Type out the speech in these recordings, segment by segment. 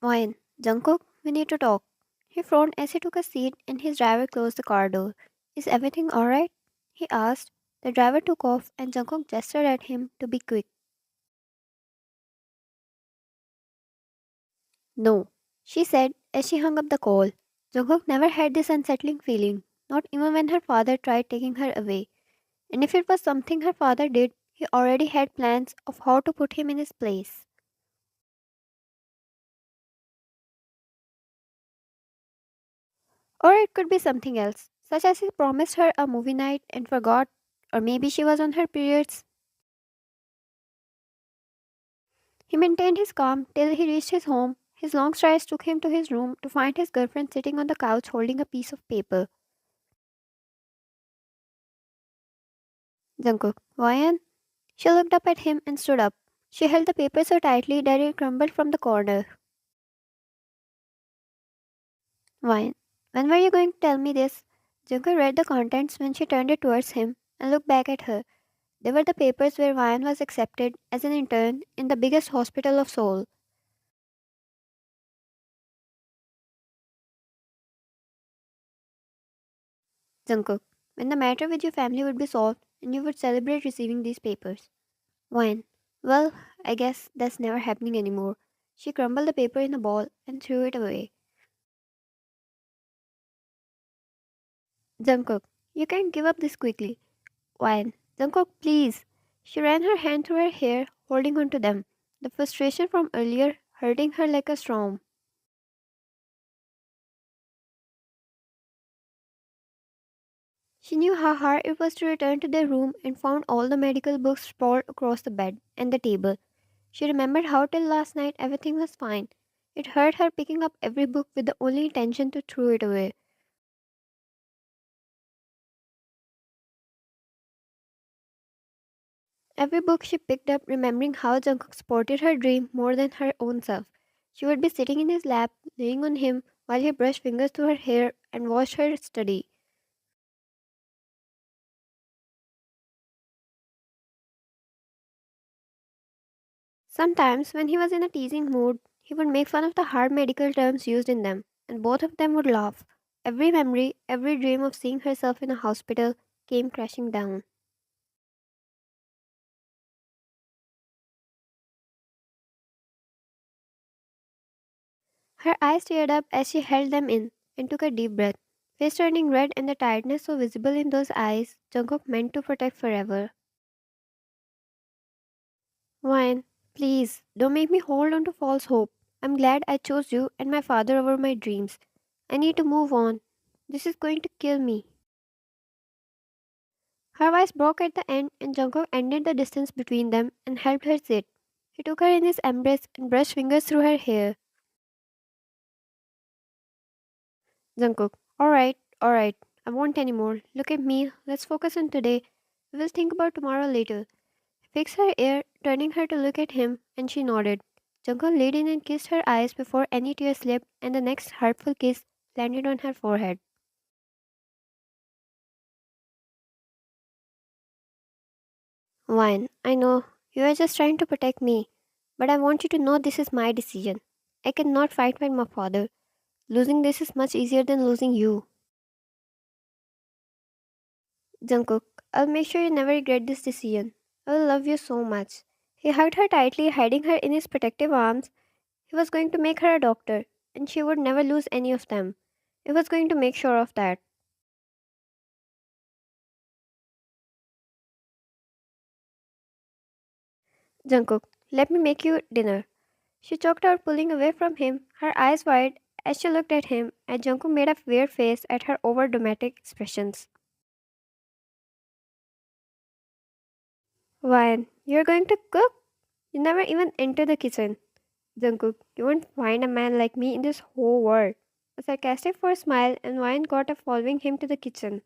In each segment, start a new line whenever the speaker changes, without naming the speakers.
Wine. Jungkook, we need to talk. He frowned as he took a seat and his driver closed the car door. Is everything alright? He asked. The driver took off and Jungkook gestured at him to be quick. No, she said as she hung up the call. Jungkook never had this unsettling feeling, not even when her father tried taking her away. And if it was something her father did, he already had plans of how to put him in his place. Or it could be something else, such as he promised her a movie night and forgot, or maybe she was on her periods. He maintained his calm till he reached his home. His long strides took him to his room to find his girlfriend sitting on the couch holding a piece of paper. Jungkook, Ryan? She looked up at him and stood up. She held the paper so tightly that it crumbled from the corner. Ryan, when were you going to tell me this? Jungkook read the contents when she turned it towards him and looked back at her. They were the papers where Ryan was accepted as an intern in the biggest hospital of Seoul. Jungkook, when the matter with your family would be solved and you would celebrate receiving these papers. Wine. Well, I guess that's never happening anymore. She crumbled the paper in a ball and threw it away. Jungkook, you can't give up this quickly. Wine. Jungkook, please. She ran her hand through her hair, holding on to them. The frustration from earlier hurting her like a storm. She knew how hard it was to return to their room and found all the medical books sprawled across the bed and the table. She remembered how till last night everything was fine. It hurt her picking up every book with the only intention to throw it away. Every book she picked up, remembering how Jungkook supported her dream more than her own self. She would be sitting in his lap, laying on him while he brushed fingers through her hair and watched her study. Sometimes, when he was in a teasing mood, he would make fun of the hard medical terms used in them, and both of them would laugh. Every memory, every dream of seeing herself in a hospital came crashing down. Her eyes teared up as she held them in and took a deep breath. Face turning red and the tiredness so visible in those eyes Jungkook meant to protect forever. Ryan, please, don't make me hold on to false hope. I'm glad I chose you and my father over my dreams. I need to move on. This is going to kill me. Her voice broke at the end and Jungkook ended the distance between them and helped her sit. He took her in his embrace and brushed fingers through her hair. Jungkook, alright, I won't anymore. Look at me, let's focus on today. We will think about tomorrow later. He fixed her ear, turning her to look at him, and she nodded. Jungkook leaned in and kissed her eyes before any tears slipped, and the next hurtful kiss landed on her forehead. Wine, I know, you are just trying to protect me, but I want you to know this is my decision. I cannot fight with my father. Losing this is much easier than losing you. Jungkook, I'll make sure you never regret this decision. I will love you so much. He hugged her tightly, hiding her in his protective arms. He was going to make her a doctor, and she would never lose any of them. He was going to make sure of that. Jungkook, let me make you dinner. She choked out, pulling away from him, her eyes wide as she looked at him, and Jungkook made a weird face at her over dramatic expressions. Ryan, you're going to cook? You never even enter the kitchen. Jungkook, you won't find a man like me in this whole world. A sarcastic for a smile, and Ryan got up following him to the kitchen.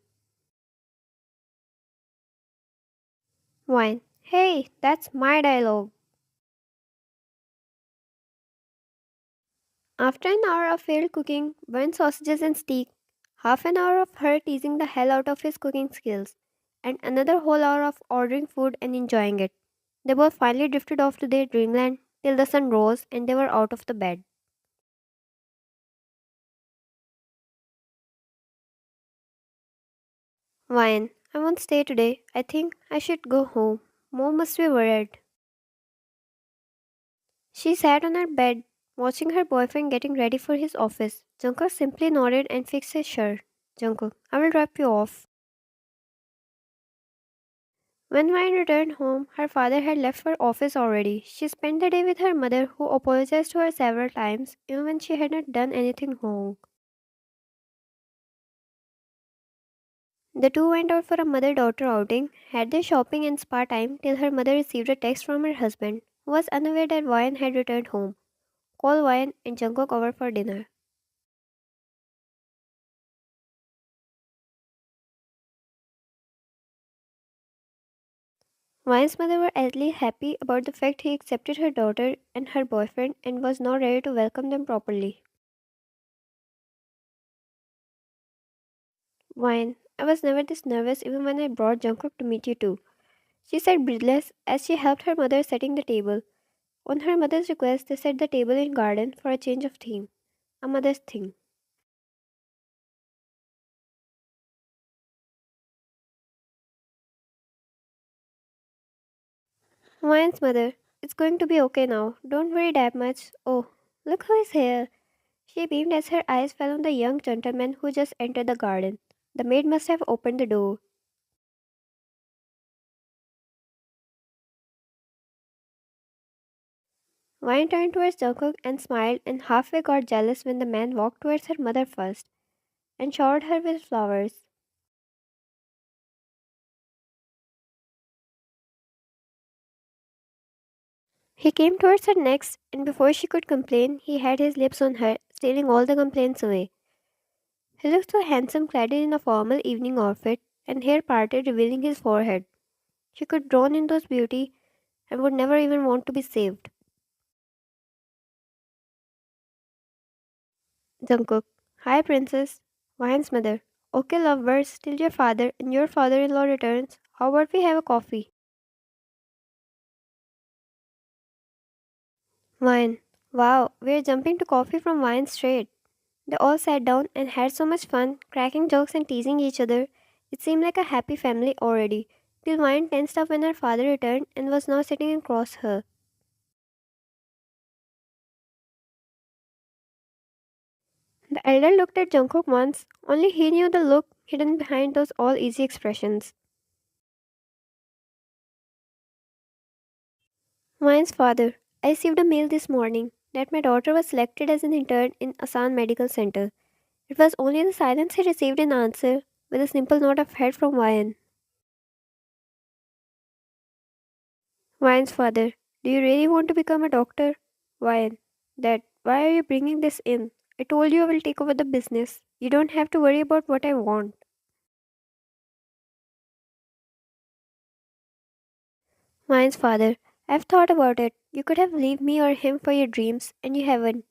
Ryan, hey, that's my dialogue. After an hour of failed cooking, burnt sausages and steak, half an hour of her teasing the hell out of his cooking skills, and another whole hour of ordering food and enjoying it, they both finally drifted off to their dreamland till the sun rose and they were out of the bed. Wine, I won't stay today. I think I should go home. Mom must be worried. She sat on her bed, watching her boyfriend getting ready for his office. Jungkook simply nodded and fixed his shirt. Jungkook, I will drop you off. When Wine returned home, her father had left for office already. She spent the day with her mother, who apologized to her several times, even when she had not done anything wrong. The two went out for a mother daughter outing, had their shopping and spa time till her mother received a text from her husband, who was unaware that Wyan had returned home. Called Wyan and Jungkook over for dinner. Wyan's mother was at least happy about the fact he accepted her daughter and her boyfriend and was now ready to welcome them properly. Wyan, I was never this nervous even when I brought Jungkook to meet you too. She said breathless as she helped her mother setting the table. On her mother's request, they set the table in garden for a change of theme. A mother's thing. Ryan's mother, it's going to be okay now. Don't worry that much. Oh, look who is here. She beamed as her eyes fell on the young gentleman who just entered the garden. The maid must have opened the door. Ryan turned towards Jungkook and smiled and halfway got jealous when the man walked towards her mother first and showered her with flowers. He came towards her next, and before she could complain, he had his lips on her, stealing all the complaints away. He looked so handsome clad in a formal evening outfit and hair parted revealing his forehead. She could drown in those beauty and would never even want to be saved. Jungkook, hi princess, Ryan's mother. Okay, lovebirds, till your father and your father-in-law returns. How about we have a coffee? Ryan, wow, we're jumping to coffee from Ryan straight. They all sat down and had so much fun, cracking jokes and teasing each other. It seemed like a happy family already, till Ryan tensed up when her father returned and was now sitting across her. The elder looked at Jungkook once, only he knew the look hidden behind those all easy expressions. Ryan's father, I received a mail this morning that my daughter was selected as an intern in Asan Medical Center. It was only the silence he received in answer, with a simple nod of head from Ryan. Ryan's father, do you really want to become a doctor? Ryan, Dad, why are you bringing this in? I told you I will take over the business. You don't have to worry about what I want. Ryan's father, I've thought about it. You could have leave me or him for your dreams, and you haven't.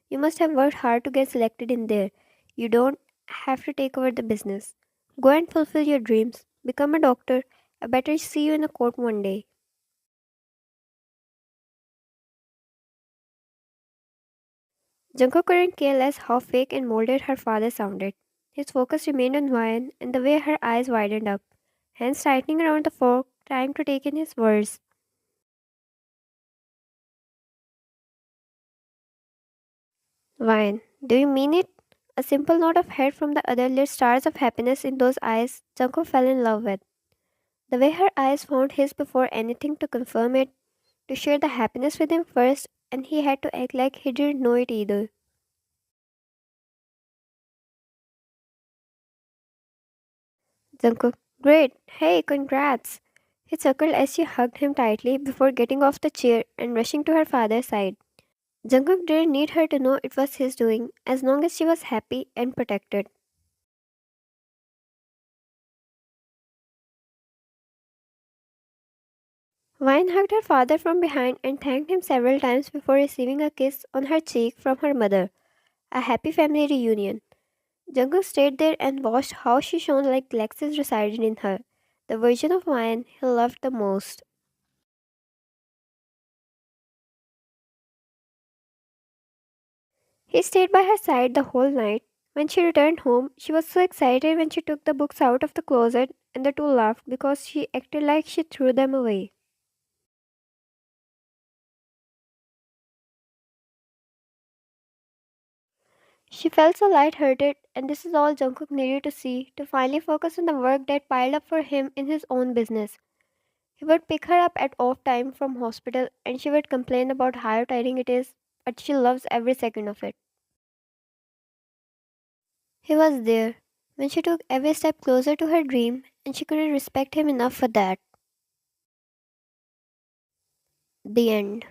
You must have worked hard to get selected in there. You don't have to take over the business. Go and fulfill your dreams. Become a doctor. I better see you in the court one day. Junko couldn't care less how fake and molded her father sounded. His focus remained on Ryan and the way her eyes widened up, hands tightening around the fork, trying to take in his words. Ryan, do you mean it? A simple nod of head from the other lit stars of happiness in those eyes Junko fell in love with. The way her eyes found his before anything to confirm it, to share the happiness with him first, and he had to act like he didn't know it either. Jungkook, great, hey, congrats. He chuckled as she hugged him tightly before getting off the chair and rushing to her father's side. Jungkook didn't need her to know it was his doing, as long as she was happy and protected. Vine hugged her father from behind and thanked him several times before receiving a kiss on her cheek from her mother. A happy family reunion. Jungkook stayed there and watched how she shone like galaxies resided in her, the version of Vine he loved the most. He stayed by her side the whole night, When she returned home, she was so excited when she took the books out of the closet, and the two laughed because she acted like she threw them away. She felt so lighthearted, and this is all Jungkook needed to see to finally focus on the work that piled up for him in his own business. He would pick her up at off time from hospital, and she would complain about how tiring it is, but she loves every second of it. He was there when she took every step closer to her dream, and she couldn't respect him enough for that. The end.